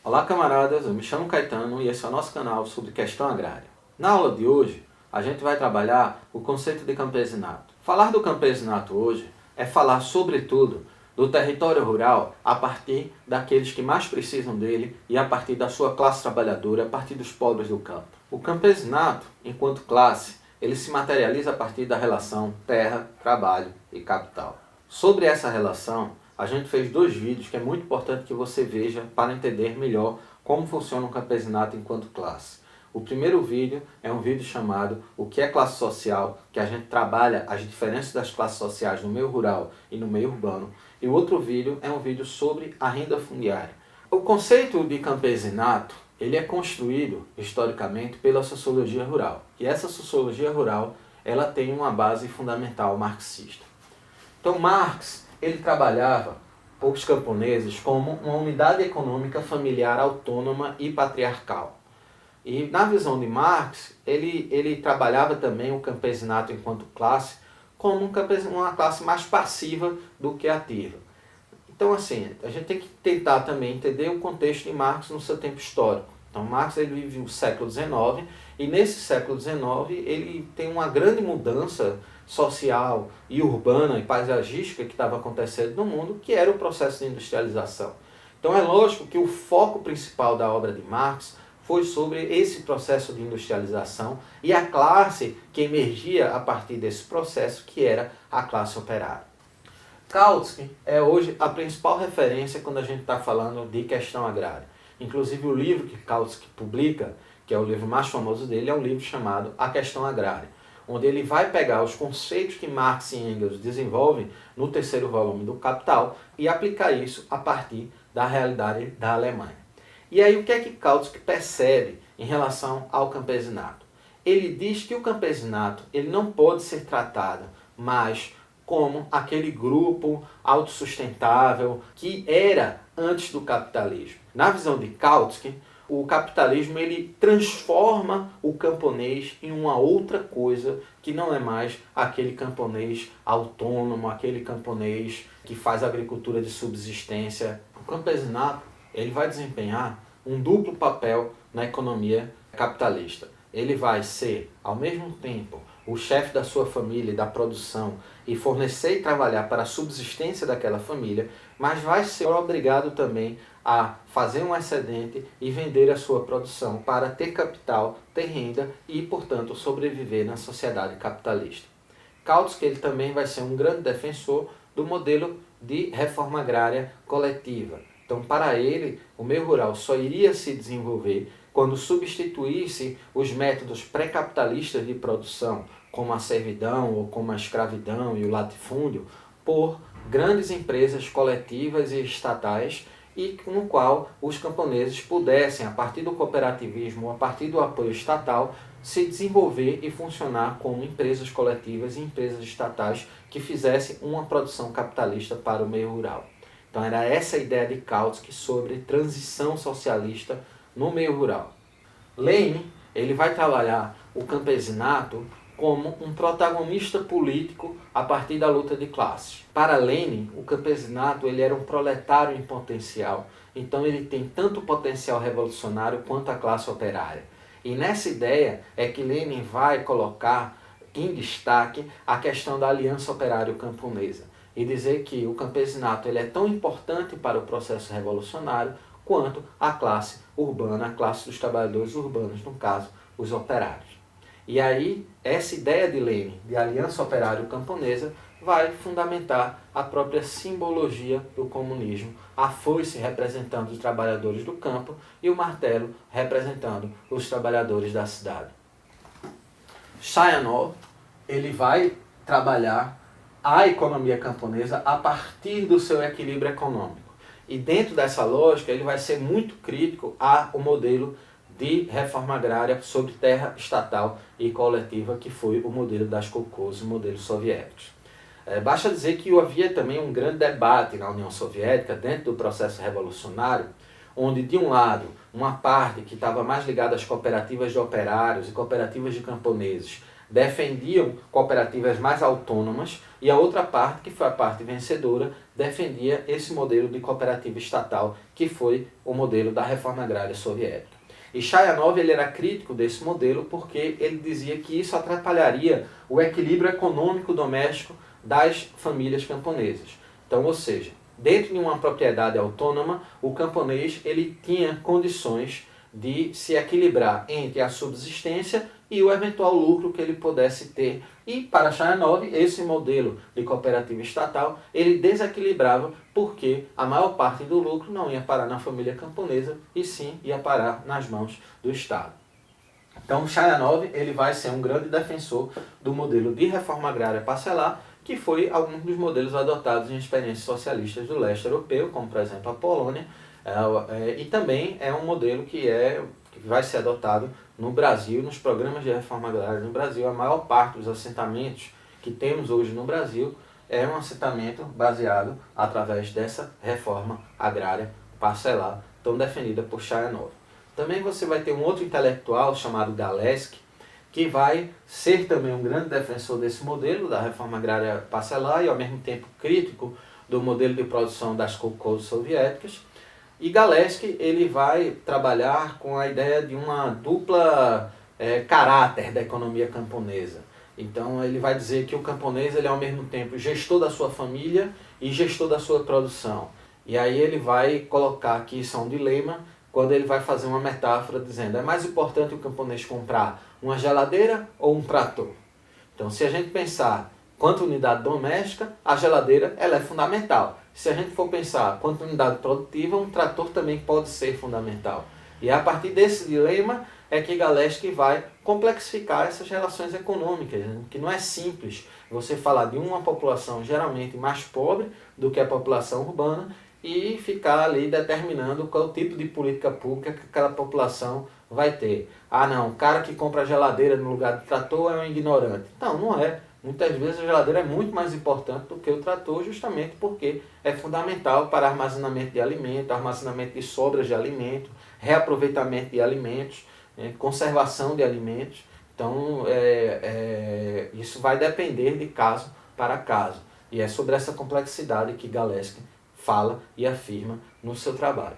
Olá camaradas, eu me chamo Caetano e esse é o nosso canal sobre questão agrária. Na aula de hoje, a gente vai trabalhar o conceito de campesinato. Falar do campesinato hoje é falar sobretudo do território rural a partir daqueles que mais precisam dele e a partir da sua classe trabalhadora, a partir dos pobres do campo. O campesinato, enquanto classe, ele se materializa a partir da relação terra, trabalho e capital. Sobre essa relação, a gente fez dois vídeos que é muito importante que você veja para entender melhor como funciona o campesinato enquanto classe. O primeiro vídeo é um vídeo chamado O que é classe social, que a gente trabalha as diferenças das classes sociais no meio rural e no meio urbano. E o outro vídeo é um vídeo sobre a renda fundiária. O conceito de campesinato, ele é construído historicamente pela sociologia rural. E essa sociologia rural, ela tem uma base fundamental marxista. Então Marx, ele trabalhava os camponeses como uma unidade econômica familiar autônoma e patriarcal. E na visão de Marx, ele trabalhava também o campesinato enquanto classe como uma classe mais passiva do que ativa. Então assim, a gente tem que tentar também entender o contexto de Marx no seu tempo histórico. Então Marx ele vive o século XIX e nesse século XIX ele tem uma grande mudança social e urbana e paisagística que estava acontecendo no mundo, que era o processo de industrialização. Então é lógico que o foco principal da obra de Marx foi sobre esse processo de industrialização e a classe que emergia a partir desse processo, que era a classe operária. Kautsky é hoje a principal referência quando a gente está falando de questão agrária. Inclusive o livro que Kautsky publica, que é o livro mais famoso dele, é um livro chamado A Questão Agrária, onde ele vai pegar os conceitos que Marx e Engels desenvolvem no terceiro volume do Capital e aplicar isso a partir da realidade da Alemanha. E aí o que é que Kautsky percebe em relação ao campesinato? Ele diz que o campesinato ele não pode ser tratado mais como aquele grupo autossustentável que era antes do capitalismo. Na visão de Kautsky, o capitalismo ele transforma o camponês em uma outra coisa que não é mais aquele camponês autônomo, aquele camponês que faz agricultura de subsistência. O campesinato ele vai desempenhar um duplo papel na economia capitalista. Ele vai ser, ao mesmo tempo, o chefe da sua família e da produção e fornecer e trabalhar para a subsistência daquela família, mas vai ser obrigado também a fazer um excedente e vender a sua produção para ter capital, ter renda e, portanto, sobreviver na sociedade capitalista. Kautsky ele também vai ser um grande defensor do modelo de reforma agrária coletiva. Então, para ele, o meio rural só iria se desenvolver quando substituísse os métodos pré-capitalistas de produção, como a servidão ou como a escravidão e o latifúndio, por grandes empresas coletivas e estatais e no qual os camponeses pudessem, a partir do cooperativismo, a partir do apoio estatal, se desenvolver e funcionar como empresas coletivas e empresas estatais que fizessem uma produção capitalista para o meio rural. Então era essa a ideia de Kautsky sobre transição socialista no meio rural. Lenin ele vai trabalhar o campesinato como um protagonista político a partir da luta de classes. Para Lenin, o campesinato ele era um proletário em potencial, então ele tem tanto potencial revolucionário quanto a classe operária. E nessa ideia é que Lenin vai colocar em destaque a questão da aliança operário-camponesa e dizer que o campesinato ele é tão importante para o processo revolucionário quanto a classe urbana, a classe dos trabalhadores urbanos, no caso, os operários. E aí, essa ideia de Lenin, de aliança operário-camponesa, vai fundamentar a própria simbologia do comunismo, a foice representando os trabalhadores do campo e o martelo representando os trabalhadores da cidade. Chayanov, ele vai trabalhar a economia camponesa a partir do seu equilíbrio econômico. E dentro dessa lógica, ele vai ser muito crítico ao modelo de reforma agrária sobre terra estatal e coletiva, que foi o modelo das kolkhozes, o modelo soviético. Basta dizer que havia também um grande debate na União Soviética, dentro do processo revolucionário, onde de um lado, uma parte que estava mais ligada às cooperativas de operários e cooperativas de camponeses, defendiam cooperativas mais autônomas, e a outra parte, que foi a parte vencedora, defendia esse modelo de cooperativa estatal, que foi o modelo da reforma agrária soviética. E Chayanov ele era crítico desse modelo porque ele dizia que isso atrapalharia o equilíbrio econômico doméstico das famílias camponesas. Então, ou seja, dentro de uma propriedade autônoma, o camponês ele tinha condições de se equilibrar entre a subsistência e o eventual lucro que ele pudesse ter. E para Chayanov, esse modelo de cooperativa estatal, ele desequilibrava porque a maior parte do lucro não ia parar na família camponesa e sim ia parar nas mãos do Estado. Então Chayanov ele vai ser um grande defensor do modelo de reforma agrária parcelar, que foi algum dos modelos adotados em experiências socialistas do leste europeu, como por exemplo a Polônia, e também é um modelo que vai ser adotado no Brasil, nos programas de reforma agrária no Brasil. A maior parte dos assentamentos que temos hoje no Brasil é um assentamento baseado através dessa reforma agrária parcelar, tão defendida por Chayanov. Também você vai ter um outro intelectual chamado Galeski, que vai ser também um grande defensor desse modelo da reforma agrária parcelar e ao mesmo tempo crítico do modelo de produção das kolkhozes soviéticas. E Galeski ele vai trabalhar com a ideia de uma dupla caráter da economia camponesa. Então ele vai dizer que o camponês ele é ao mesmo tempo gestor da sua família e gestor da sua produção. E aí ele vai colocar aqui, isso é um dilema, quando ele vai fazer uma metáfora dizendo: é mais importante o camponês comprar uma geladeira ou um trator? Então se a gente pensar quanto unidade doméstica, a geladeira ela é fundamental. Se a gente for pensar quanto unidade produtiva, um trator também pode ser fundamental. E a partir desse dilema é que Galeski vai complexificar essas relações econômicas, né? Que não é simples você falar de uma população geralmente mais pobre do que a população urbana e ficar ali determinando qual tipo de política pública que aquela população vai ter. Ah não, o cara que compra geladeira no lugar de trator é um ignorante. Não, não é. Muitas vezes a geladeira é muito mais importante do que o trator, justamente porque é fundamental para armazenamento de alimento, armazenamento de sobras de alimento, reaproveitamento de alimentos, conservação de alimentos. Então, isso vai depender de caso para caso. E é sobre essa complexidade que Galeski fala e afirma no seu trabalho.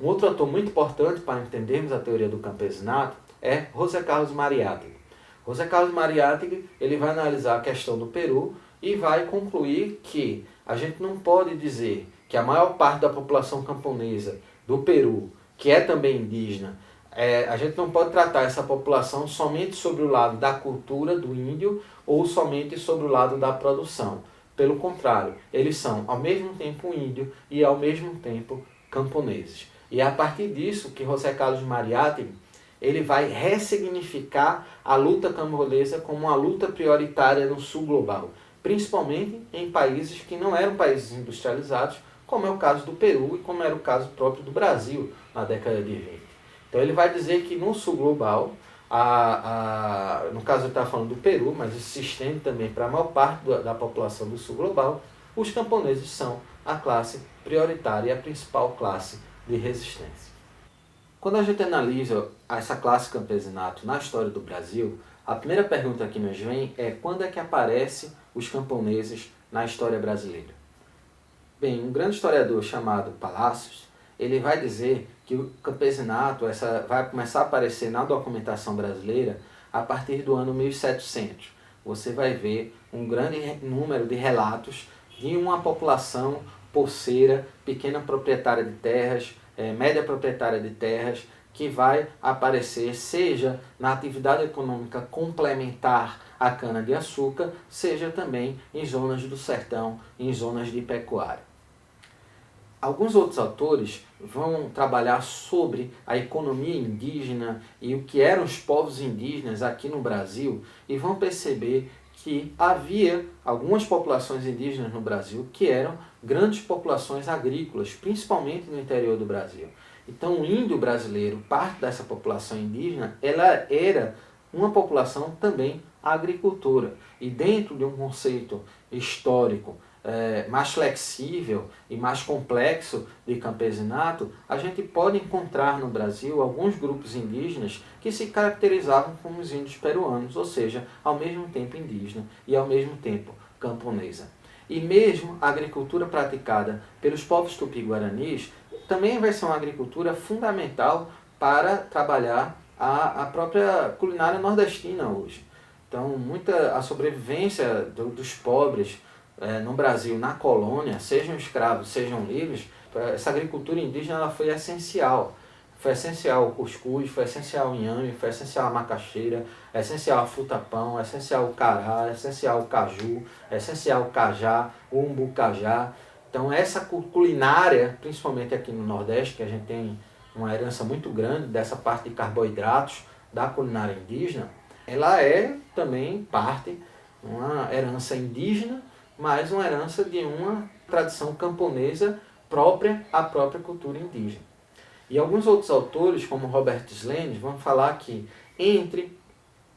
Um outro autor muito importante para entendermos a teoria do campesinato é José Carlos Mariátegui. José Carlos Mariátegui ele vai analisar a questão do Peru e vai concluir que a gente não pode dizer que a maior parte da população camponesa do Peru, que é também indígena, a gente não pode tratar essa população somente sobre o lado da cultura do índio ou somente sobre o lado da produção. Pelo contrário, eles são ao mesmo tempo índio e ao mesmo tempo camponeses. E é a partir disso que José Carlos Mariátegui ele vai ressignificar a luta camponesa como uma luta prioritária no sul global, principalmente em países que não eram países industrializados, como é o caso do Peru e como era o caso próprio do Brasil na década de 20. Então ele vai dizer que no sul global, no caso ele está falando do Peru, mas isso se estende também para a maior parte da população do sul global, os camponeses são a classe prioritária e a principal classe de resistência. Quando a gente analisa essa classe campesinato na história do Brasil, a primeira pergunta que nos vem é: quando é que aparecem os camponeses na história brasileira? Bem, um grande historiador chamado Palacios, ele vai dizer que o campesinato vai começar a aparecer na documentação brasileira a partir do ano 1700. Você vai ver um grande número de relatos de uma população poceira, pequena proprietária de terras, média proprietária de terras, que vai aparecer seja na atividade econômica complementar à cana-de-açúcar, seja também em zonas do sertão, em zonas de pecuária. Alguns outros autores vão trabalhar sobre a economia indígena e o que eram os povos indígenas aqui no Brasil e vão perceber que havia algumas populações indígenas no Brasil que eram grandes populações agrícolas, principalmente no interior do Brasil. Então o índio brasileiro, parte dessa população indígena, ela era uma população também agricultora. E dentro de um conceito histórico mais flexível e mais complexo de campesinato, a gente pode encontrar no Brasil alguns grupos indígenas que se caracterizavam como os índios peruanos, ou seja, ao mesmo tempo indígena e ao mesmo tempo camponesa. E mesmo a agricultura praticada pelos povos tupi-guaranis também vai ser uma agricultura fundamental para trabalhar a própria culinária nordestina hoje. Então, a sobrevivência dos pobres no Brasil, na colônia, sejam escravos, sejam livres, essa agricultura indígena ela foi essencial. Foi essencial o cuscuz, foi essencial o inhame, foi essencial a macaxeira, é essencial a fruta-pão, é essencial o cará, é essencial o caju, é essencial o cajá, o umbu-cajá. Então essa culinária, principalmente aqui no Nordeste, que a gente tem uma herança muito grande dessa parte de carboidratos da culinária indígena, ela é também parte, uma herança indígena, mas uma herança de uma tradição camponesa própria à própria cultura indígena. E alguns outros autores, como Robert Slandes, vão falar que entre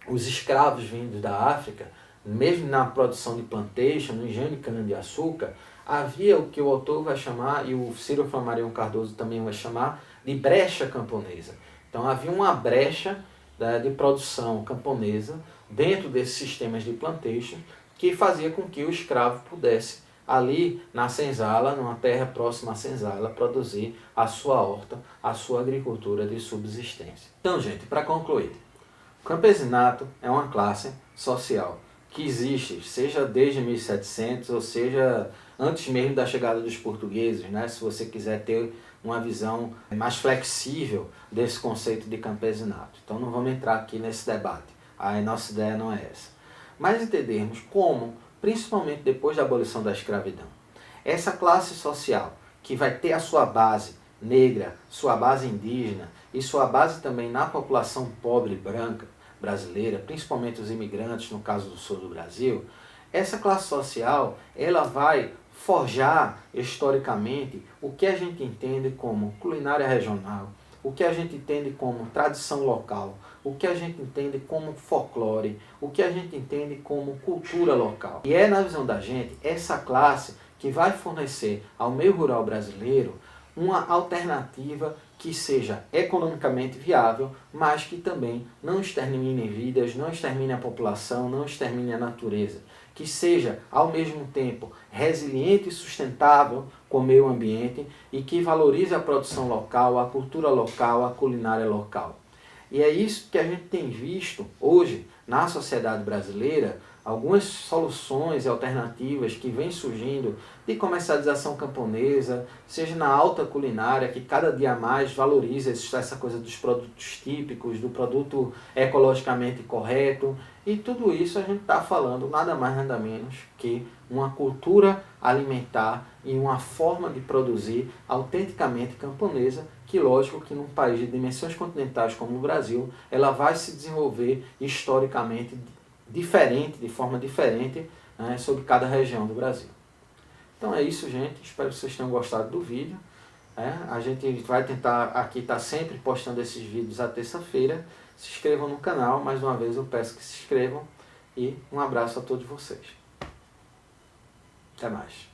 os escravos vindos da África, mesmo na produção de plantation, no engenho de cana-de-açúcar, havia o que o autor vai chamar, e o Ciro Flammarion Cardoso também vai chamar, de brecha camponesa. Então havia uma brecha de produção camponesa dentro desses sistemas de plantation que fazia com que o escravo pudesse ali na senzala, numa terra próxima à senzala, produzir a sua horta, a sua agricultura de subsistência. Então, gente, para concluir, o campesinato é uma classe social que existe, seja desde 1700, ou seja, antes mesmo da chegada dos portugueses, né? Se você quiser ter uma visão mais flexível desse conceito de campesinato. Então não vamos entrar aqui nesse debate, a nossa ideia não é essa. Mas entendermos como, principalmente depois da abolição da escravidão, essa classe social que vai ter a sua base negra, sua base indígena e sua base também na população pobre branca brasileira, principalmente os imigrantes, no caso do sul do Brasil, essa classe social ela vai forjar historicamente o que a gente entende como culinária regional, o que a gente entende como tradição local, o que a gente entende como folclore, o que a gente entende como cultura local. E é, na visão da gente, essa classe que vai fornecer ao meio rural brasileiro uma alternativa que seja economicamente viável, mas que também não extermine vidas, não extermine a população, não extermine a natureza. Que seja, ao mesmo tempo, resiliente e sustentável com o meio ambiente e que valorize a produção local, a cultura local, a culinária local. E é isso que a gente tem visto hoje na sociedade brasileira, algumas soluções e alternativas que vêm surgindo de comercialização camponesa, seja na alta culinária, que cada dia mais valoriza essa coisa dos produtos típicos, do produto ecologicamente correto, e tudo isso a gente está falando nada mais nada menos que uma cultura alimentar e uma forma de produzir autenticamente camponesa, que lógico que num país de dimensões continentais como o Brasil, ela vai se desenvolver historicamente diferente, de forma diferente, né, sobre cada região do Brasil. Então é isso, gente. Espero que vocês tenham gostado do vídeo. A gente vai tentar aqui estar sempre postando esses vídeos à terça-feira. Se inscrevam no canal. Mais uma vez eu peço que se inscrevam. E um abraço a todos vocês. Até mais.